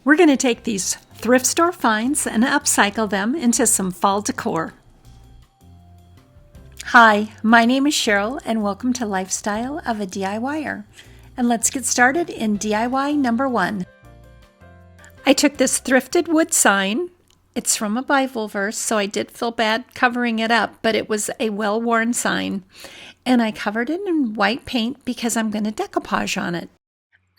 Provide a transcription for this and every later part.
We're going to take these thrift store finds and upcycle them into some fall decor. Hi, my name is Cheryl and welcome to Lifestyle of a DIYer. And let's get started in DIY number 1. I took this thrifted wood sign. It's from a Bible verse, so I did feel bad covering it up, but it was a well-worn sign. And I covered it in white paint because I'm going to decoupage on it.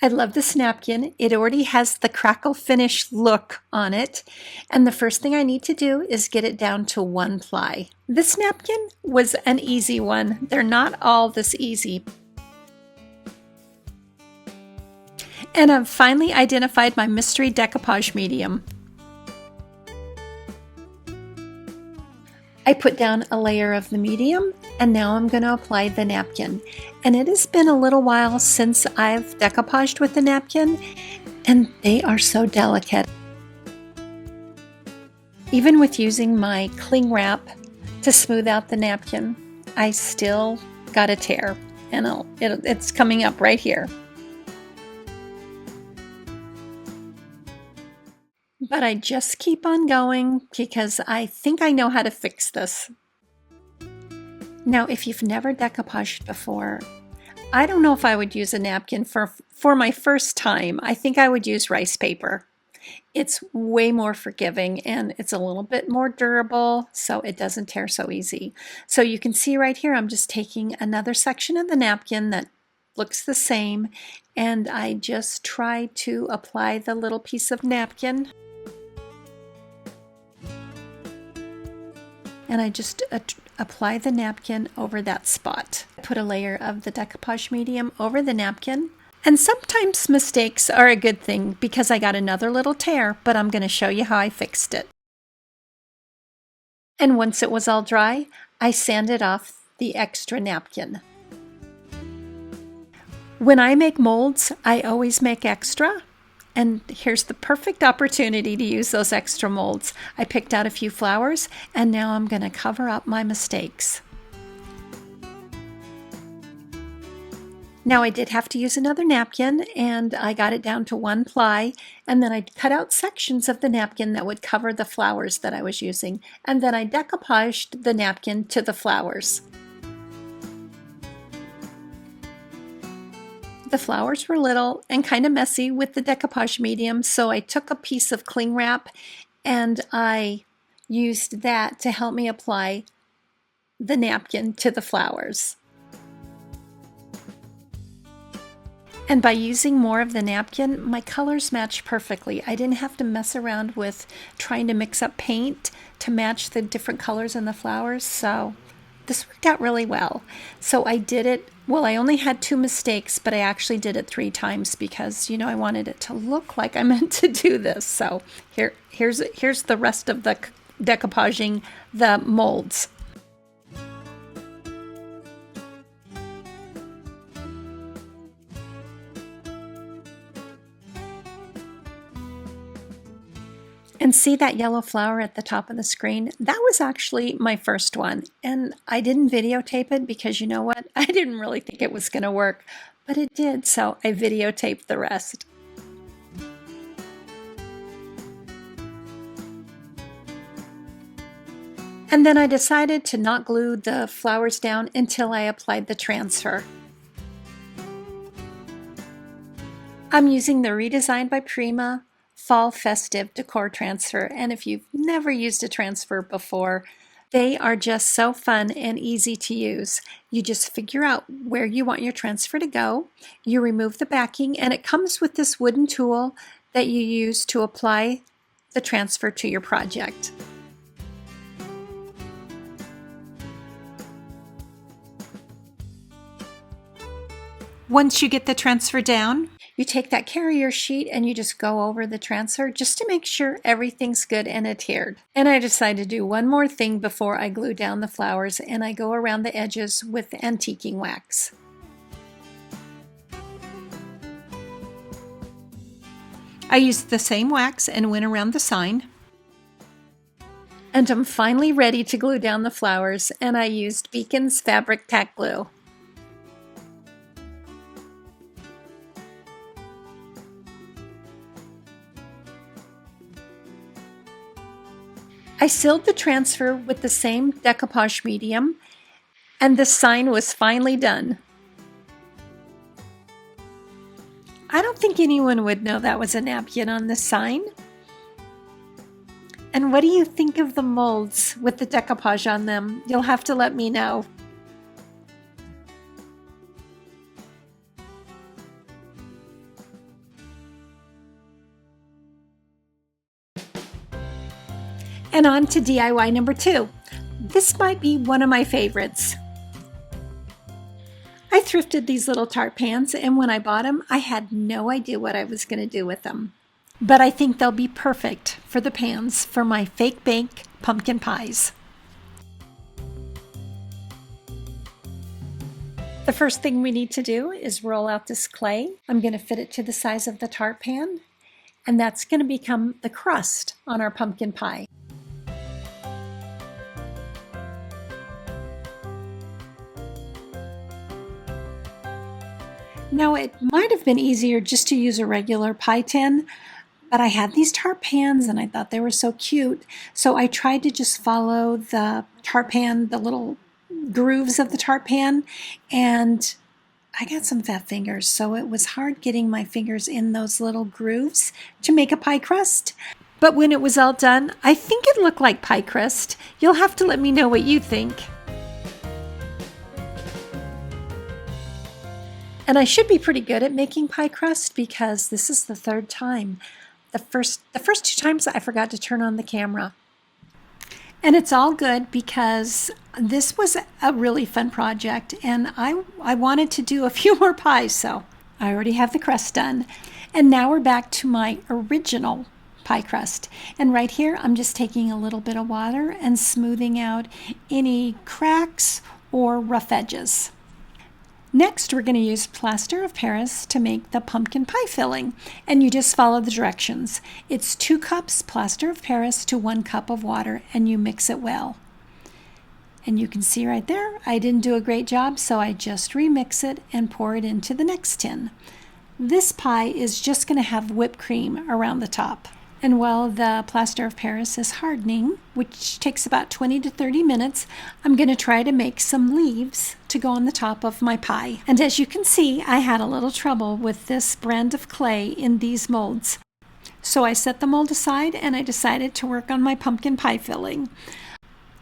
I love this napkin. It already has the Crackle finish look on it. And the first thing I need to do is get it down to 1 ply. This napkin was an easy one. They're not all this easy. And I've finally identified my mystery decoupage medium. I put down a layer of the medium, and now I'm going to apply the napkin. And it has been a little while since I've decoupaged with the napkin, and they are so delicate. Even with using my cling wrap to smooth out the napkin, I still got a tear, and it's coming up right here. But I just keep on going because I think I know how to fix this. Now, if you've never decoupaged before, I don't know if I would use a napkin for my first time. I think I would use rice paper. It's way more forgiving and it's a little bit more durable, so it doesn't tear so easy. So you can see right here, I'm just taking another section of the napkin that looks the same, and I just try to apply the little piece of napkin. And I just apply the napkin over that spot. Put a layer of the decoupage medium over the napkin. And sometimes mistakes are a good thing because I got another little tear, but I'm going to show you how I fixed it. And once it was all dry, I sanded off the extra napkin. When I make molds, I always make extra. And here's the perfect opportunity to use those extra molds. I picked out a few flowers, and now I'm going to cover up my mistakes. Now I did have to use another napkin, and I got it down to 1 ply, and then I cut out sections of the napkin that would cover the flowers that I was using, and then I decoupaged the napkin to the flowers. The flowers were little and kind of messy with the decoupage medium, so I took a piece of cling wrap and I used that to help me apply the napkin to the flowers. And by using more of the napkin, my colors matched perfectly. I didn't have to mess around with trying to mix up paint to match the different colors in the flowers, so this worked out really well. So I did it, well, I only had 2 mistakes, but I actually did it 3 times because, you know, I wanted it to look like I meant to do this. So here's the rest of the decoupaging the molds. And see that yellow flower at the top of the screen? That was actually my first one. And I didn't videotape it because you know what? I didn't really think it was going to work, but it did. So I videotaped the rest. And then I decided to not glue the flowers down until I applied the transfer. I'm using the REDESIGN by PRIMA Fall Festive Decor Transfer, and if you've never used a transfer before, they are just so fun and easy to use. You just figure out where you want your transfer to go, you remove the backing, and it comes with this wooden tool that you use to apply the transfer to your project. Once you get the transfer down, you take that carrier sheet and you just go over the transfer just to make sure everything's good and adhered. And I decided to do one more thing before I glue down the flowers, and I go around the edges with antiquing wax. I used the same wax and went around the sign. And I'm finally ready to glue down the flowers, and I used Beacon's fabric tack glue. I sealed the transfer with the same decoupage medium, and the sign was finally done. I don't think anyone would know that was a napkin on the sign. And what do you think of the molds with the decoupage on them? You'll have to let me know. And on to DIY number 2. This might be one of my favorites. I thrifted these little tart pans, and when I bought them, I had no idea what I was going to do with them. But I think they'll be perfect for the pans for my fake bake pumpkin pies. The first thing we need to do is roll out this clay. I'm going to fit it to the size of the tart pan, and that's going to become the crust on our pumpkin pie. Now, it might have been easier just to use a regular pie tin, but I had these tart pans and I thought they were so cute, so I tried to just follow the tart pan, the little grooves of the tart pan, and I got some fat fingers, so it was hard getting my fingers in those little grooves to make a pie crust. But when it was all done, I think it looked like pie crust. You'll have to let me know what you think. And I should be pretty good at making pie crust because this is the third time. The first 2 times I forgot to turn on the camera. And it's all good because this was a really fun project and I wanted to do a few more pies, so I already have the crust done. And now we're back to my original pie crust. And right here I'm just taking a little bit of water and smoothing out any cracks or rough edges. Next, we're going to use plaster of Paris to make the pumpkin pie filling, and you just follow the directions. It's 2 cups plaster of Paris to 1 cup of water, and you mix it well. And you can see right there, I didn't do a great job, so I just remix it and pour it into the next tin. This pie is just going to have whipped cream around the top. And while the plaster of Paris is hardening, which takes about 20 to 30 minutes, I'm going to try to make some leaves to go on the top of my pie. And as you can see, I had a little trouble with this brand of clay in these molds. So I set the mold aside and I decided to work on my pumpkin pie filling.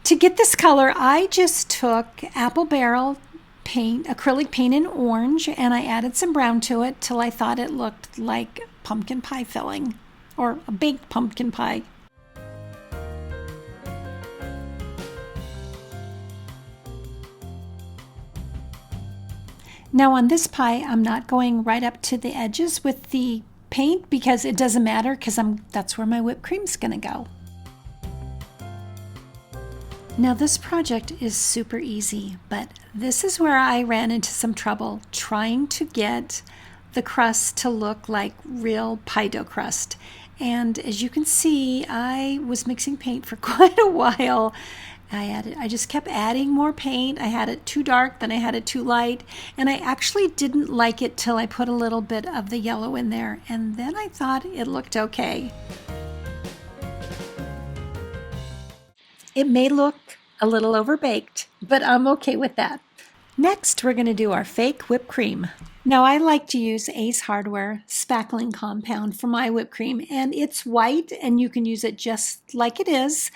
To get this color, I just took apple barrel paint, acrylic paint in orange, and I added some brown to it till I thought it looked like pumpkin pie filling. Or a baked pumpkin pie. Now on this pie, I'm not going right up to the edges with the paint because it doesn't matter because that's where my whipped cream's gonna go. Now this project is super easy, but this is where I ran into some trouble trying to get the crust to look like real pie dough crust. And as you can see, I was mixing paint for quite a while. I just kept adding more paint. I had it too dark, then I had it too light, and I actually didn't like it till I put a little bit of the yellow in there, and then I thought it looked okay. It may look a little overbaked, but I'm okay with that. Next, we're going to do our fake whipped cream. Now, I like to use Ace Hardware spackling compound for my whipped cream, and it's white, and you can use it just like it is,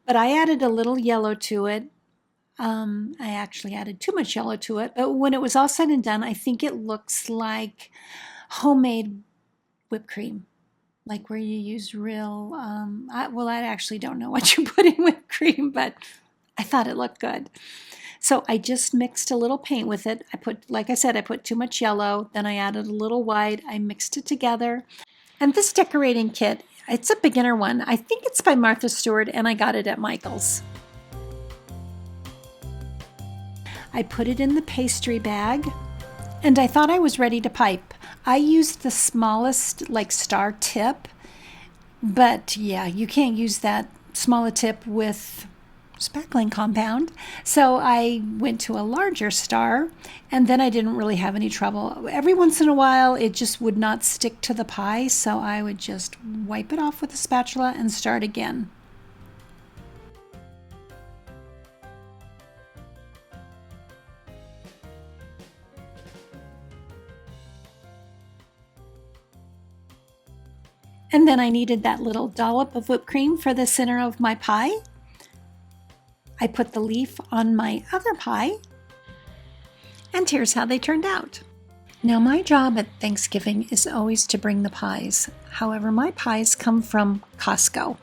but I added a little yellow to it. I actually added too much yellow to it, but when it was all said and done, I think it looks like homemade whipped cream, like where you use real, I actually don't know what you put in whipped cream, but I thought it looked good. So I just mixed a little paint with it. Like I said, I put too much yellow, then I added a little white, I mixed it together. And this decorating kit, it's a beginner one. I think it's by Martha Stewart and I got it at Michael's. I put it in the pastry bag and I thought I was ready to pipe. I used the smallest like star tip, but yeah, you can't use that smaller tip with spackling compound. So I went to a larger star and then I didn't really have any trouble. Every once in a while it just would not stick to the pie, so I would just wipe it off with a spatula and start again. And then I needed that little dollop of whipped cream for the center of my pie. I put the leaf on my other pie, and here's how they turned out. Now my job at Thanksgiving is always to bring the pies. However, my pies come from Costco,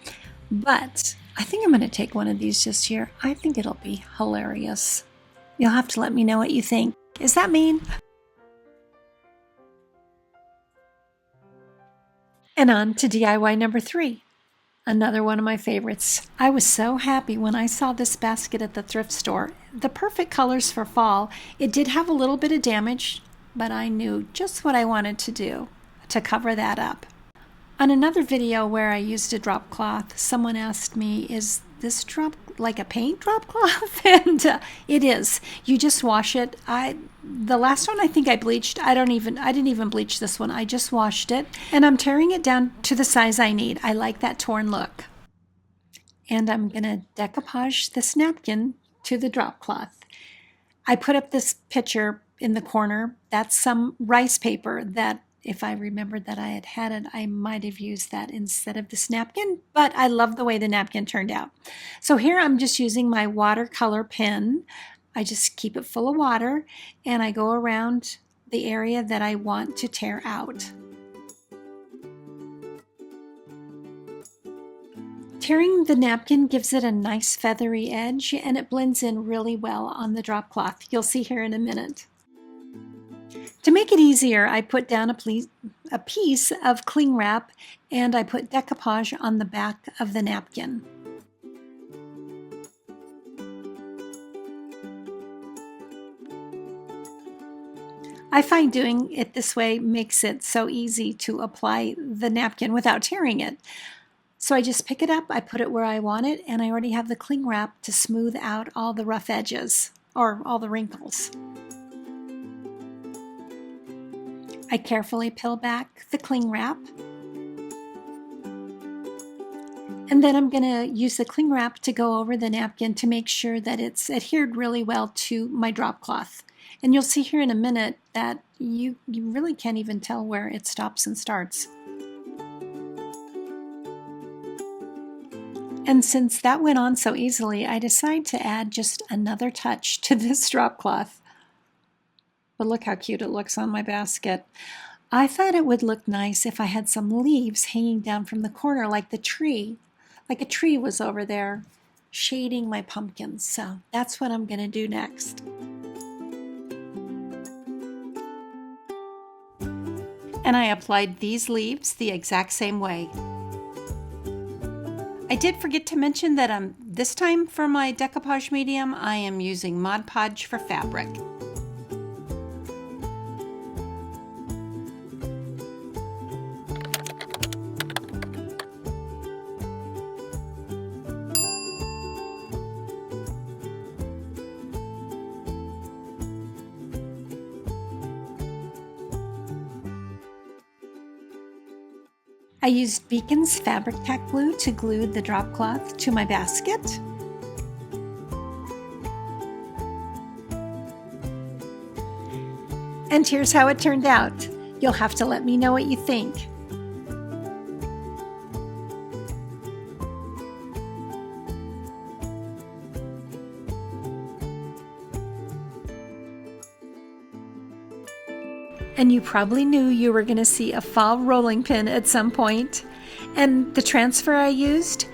but I think I'm going to take one of these this year. I think it'll be hilarious. You'll have to let me know what you think. Is that mean? And on to DIY number 3. Another one of my favorites. I was so happy when I saw this basket at the thrift store. The perfect colors for fall. It did have a little bit of damage, but I knew just what I wanted to do to cover that up. On another video where I used a drop cloth, someone asked me, is this drop like a paint drop cloth? And it is. You just wash it. The last one I think I bleached. I didn't even bleach this one. I just washed it, and I'm tearing it down to the size I need. I like that torn look. And I'm gonna decoupage this napkin to the drop cloth. I put up this picture in the corner. That's some rice paper that, if I remembered that I had it, I might have used that instead of this napkin, but I love the way the napkin turned out. So here I'm just using my watercolor pen. I just keep it full of water, and I go around the area that I want to tear out. Tearing the napkin gives it a nice feathery edge, and it blends in really well on the drop cloth. You'll see here in a minute. To make it easier, I put down a piece of cling wrap, and I put decoupage on the back of the napkin. I find doing it this way makes it so easy to apply the napkin without tearing it. So I just pick it up, I put it where I want it, and I already have the cling wrap to smooth out all the rough edges, or all the wrinkles. I carefully peel back the cling wrap, and then I'm going to use the cling wrap to go over the napkin to make sure that it's adhered really well to my drop cloth. And you'll see here in a minute that you really can't even tell where it stops and starts. And since that went on so easily, I decided to add just another touch to this drop cloth. But look how cute it looks on my basket. I thought it would look nice if I had some leaves hanging down from the corner like the tree. Like a tree was over there shading my pumpkins. So that's what I'm going to do next. And I applied these leaves the exact same way. I did forget to mention that this time for my decoupage medium, I am using Mod Podge for fabric. I used Beacon's fabric tack glue to glue the drop cloth to my basket. And here's how it turned out. You'll have to let me know what you think. And you probably knew you were going to see a fall rolling pin at some point. And the transfer I used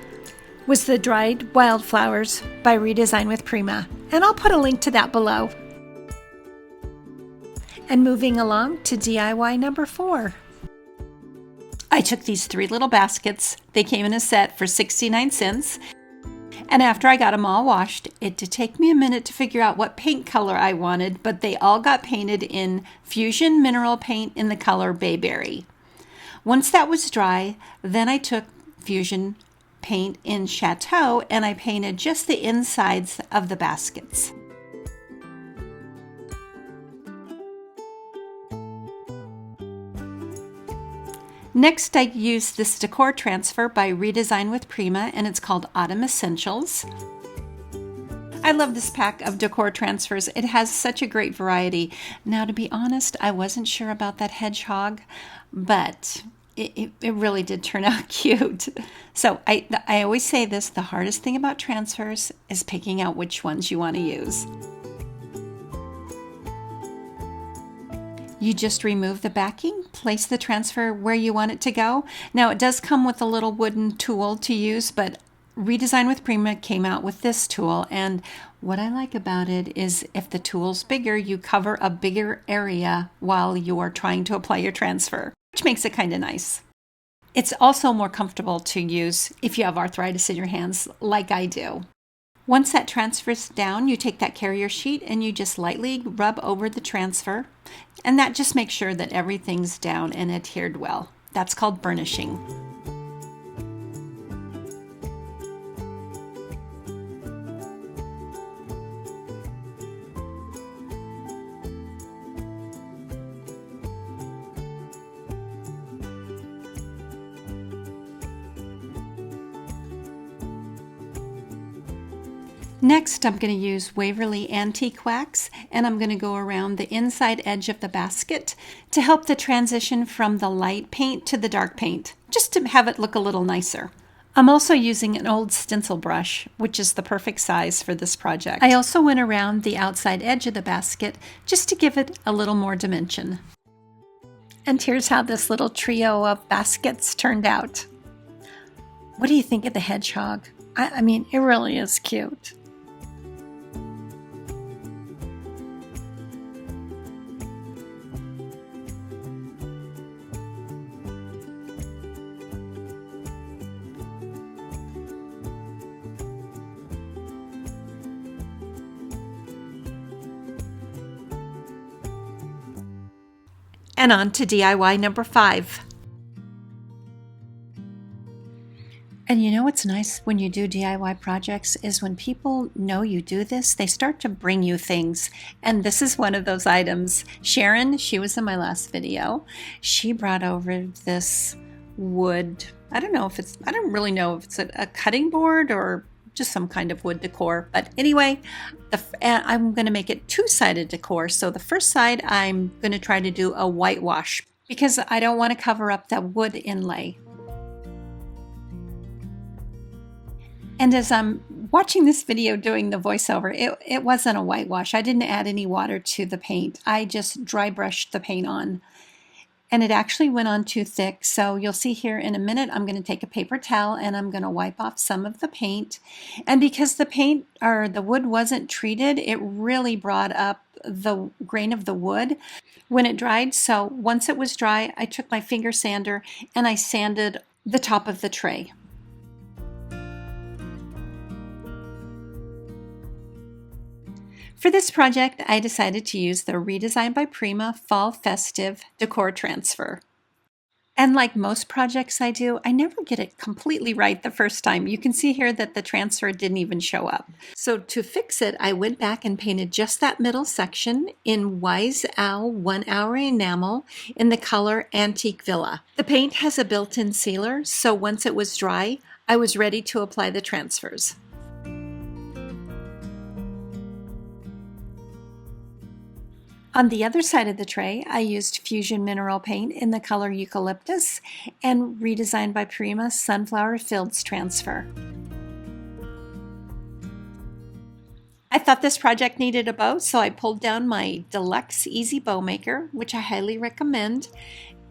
was the Dried Wildflowers by REDESIGN with PRIMA. And I'll put a link to that below. And moving along to DIY number 4. I took these 3 little baskets. They came in a set for 69 cents. And after I got them all washed, it did take me a minute to figure out what paint color I wanted, but they all got painted in Fusion Mineral Paint in the color Bayberry. Once that was dry, then I took Fusion paint in Chateau and I painted just the insides of the baskets. Next, I used this decor transfer by REDESIGN with PRIMA, and it's called Autumn Essentials. I love this pack of decor transfers. It has such a great variety. Now, to be honest, I wasn't sure about that hedgehog, but it really did turn out cute. So I always say this, the hardest thing about transfers is picking out which ones you want to use. You just remove the backing, place the transfer where you want it to go. Now it does come with a little wooden tool to use, but REDESIGN with PRIMA came out with this tool, and what I like about it is if the tool's bigger, you cover a bigger area while you're trying to apply your transfer, which makes it kind of nice. It's also more comfortable to use if you have arthritis in your hands like I do. Once that transfer's down, you take that carrier sheet and you just lightly rub over the transfer, and that just makes sure that everything's down and adhered well. That's called burnishing. Next, I'm going to use Waverly Antique Wax, and I'm going to go around the inside edge of the basket to help the transition from the light paint to the dark paint, just to have it look a little nicer. I'm also using an old stencil brush, which is the perfect size for this project. I also went around the outside edge of the basket just to give it a little more dimension. And here's how this little trio of baskets turned out. What do you think of the hedgehog? I mean, it really is cute. And on to DIY number 5. And you know what's nice when you do DIY projects is when people know you do this, they start to bring you things. And this is one of those items. Sharon, she was in my last video. She brought over this wood. I don't really know if it's a cutting board or just some kind of wood decor. But anyway, I'm going to make it two-sided decor. So the first side, I'm going to try to do a whitewash because I don't want to cover up that wood inlay. And as I'm watching this video doing the voiceover, it wasn't a whitewash. I didn't add any water to the paint. I just dry brushed the paint on. And it actually went on too thick. So you'll see here in a minute, I'm going to take a paper towel and I'm going to wipe off some of the paint. And because the paint or the wood wasn't treated, it really brought up the grain of the wood when it dried. So once it was dry, I took my finger sander and I sanded the top of the tray. For this project, I decided to use the REDESIGN by PRIMA Fall Festive Decor Transfer. And like most projects I do, I never get it completely right the first time. You can see here that the transfer didn't even show up. So to fix it, I went back and painted just that middle section in Wise Owl 1 Hour Enamel in the color Antique Villa. The paint has a built-in sealer, so once it was dry, I was ready to apply the transfers. On the other side of the tray, I used Fusion Mineral Paint in the color Eucalyptus and REDESIGN by PRIMA Sunflower Fields Transfer. I thought this project needed a bow, so I pulled down my Deluxe Easy Bow Maker, which I highly recommend.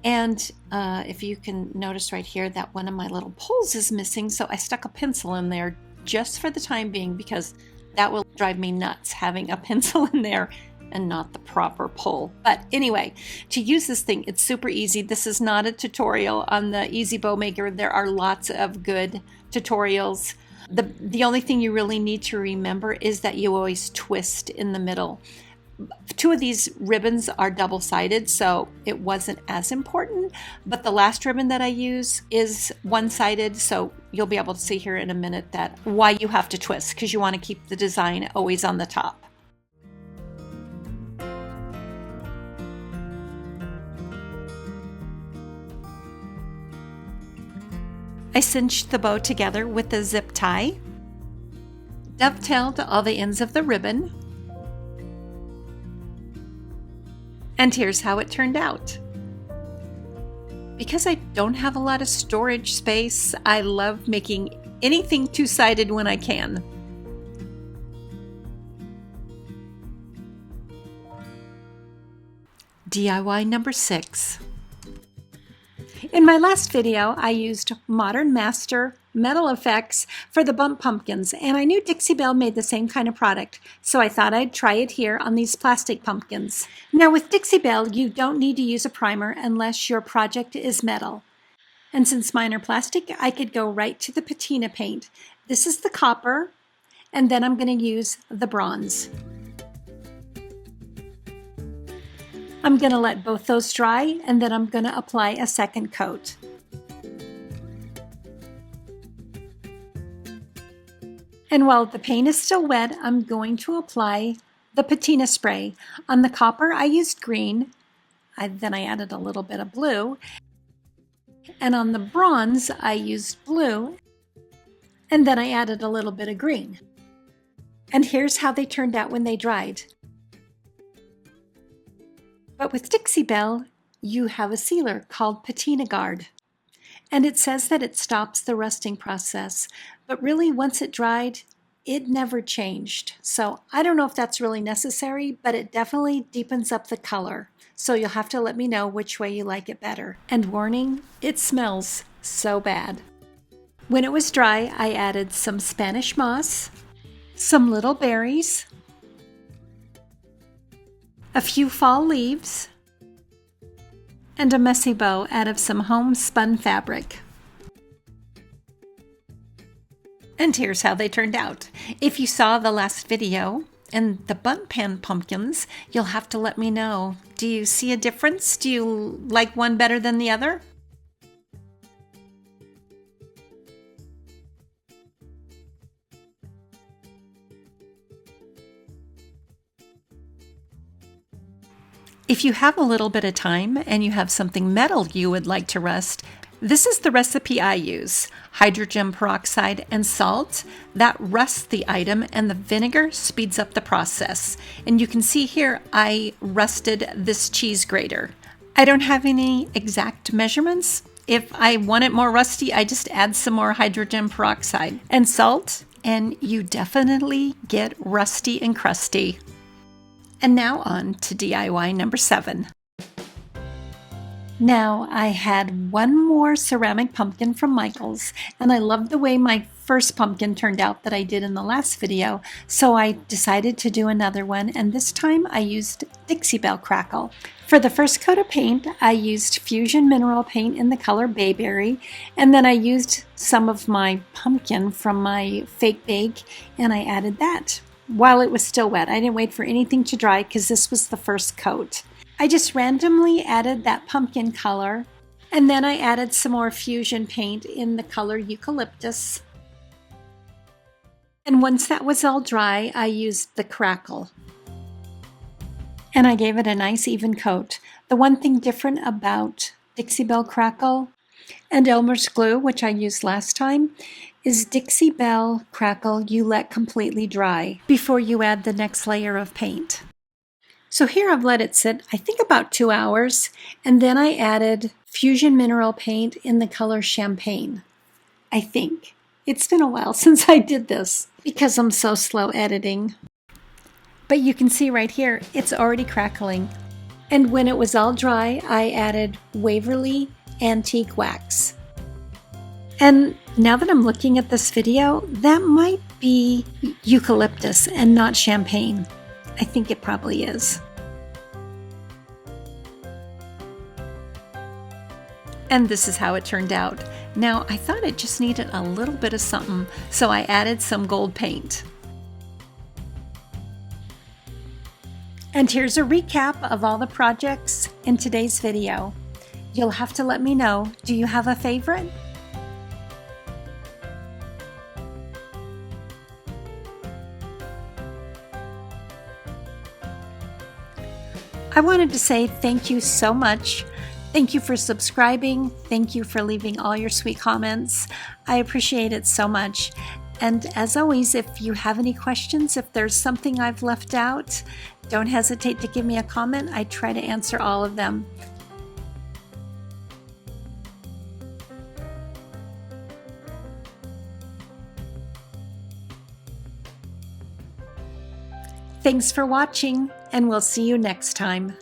And if you can notice right here that one of my little poles is missing, so I stuck a pencil in there just for the time being because that will drive me nuts having a pencil in there and not the proper pole. But anyway, to use this thing, it's super easy. This is not a tutorial on the Easy Bow Maker. There are lots of good tutorials. The only thing you really need to remember is that you always twist in the middle. 2 of these ribbons are double-sided, so it wasn't as important, but the last ribbon that I use is one-sided, so you'll be able to see here in a minute that why you have to twist, because you want to keep the design always on the top. I cinched the bow together with a zip tie, dovetailed all the ends of the ribbon, and here's how it turned out. Because I don't have a lot of storage space, I love making anything two-sided when I can. DIY number 6. In my last video, I used Modern Master metal effects for the bump pumpkins, and I knew Dixie Belle made the same kind of product, so I thought I'd try it here on these plastic pumpkins. Now with Dixie Belle, you don't need to use a primer unless your project is metal. And since mine are plastic, I could go right to the patina paint. This is the copper, and then I'm going to use the bronze. I'm going to let both those dry, and then I'm going to apply a second coat. And while the paint is still wet, I'm going to apply the patina spray. On the copper, I used green. Then I added a little bit of blue. And on the bronze, I used blue. And then I added a little bit of green. And here's how they turned out when they dried. But with Dixie Belle, you have a sealer called Patina Guard. And it says that it stops the rusting process, but really once it dried, it never changed. So I don't know if that's really necessary, but it definitely deepens up the color. So you'll have to let me know which way you like it better. And warning, it smells so bad. When it was dry, I added some Spanish moss, some little berries, a few fall leaves, and a messy bow out of some homespun fabric. And here's how they turned out. If you saw the last video and the bun pan pumpkins, you'll have to let me know. Do you see a difference? Do you like one better than the other? If you have a little bit of time and you have something metal you would like to rust, this is the recipe I use. Hydrogen peroxide and salt. That rusts the item, and the vinegar speeds up the process. And you can see here I rusted this cheese grater. I don't have any exact measurements. If I want it more rusty, I just add some more hydrogen peroxide and salt, and you definitely get rusty and crusty. And now on to DIY number 7. Now I had one more ceramic pumpkin from Michael's, and I loved the way my first pumpkin turned out that I did in the last video, so I decided to do another one, and this time I used Dixie Belle Crackle. For the first coat of paint, I used Fusion Mineral Paint in the color Bayberry, and then I used some of my pumpkin from my fake bake, and I added that while it was still wet. I didn't wait for anything to dry because this was the first coat. I just randomly added that pumpkin color, and then I added some more fusion paint in the color Eucalyptus. And once that was all dry, I used the Crackle. And I gave it a nice even coat. The one thing different about Dixie Belle Crackle and Elmer's glue, which I used last time, is Dixie Belle Crackle you let completely dry before you add the next layer of paint. So here I've let it sit, I think about 2 hours, and then I added Fusion Mineral Paint in the color Champagne. I think. It's been a while since I did this because I'm so slow editing. But you can see right here, it's already crackling. And when it was all dry, I added Waverly Antique Wax. And now that I'm looking at this video, that might be Eucalyptus and not Champagne. I think it probably is. And this is how it turned out. Now, I thought it just needed a little bit of something, so I added some gold paint. And here's a recap of all the projects in today's video. You'll have to let me know, do you have a favorite? I wanted to say thank you so much. Thank you for subscribing. Thank you for leaving all your sweet comments. I appreciate it so much. And as always, if you have any questions, if there's something I've left out, don't hesitate to give me a comment. I try to answer all of them. Thanks for watching, and we'll see you next time.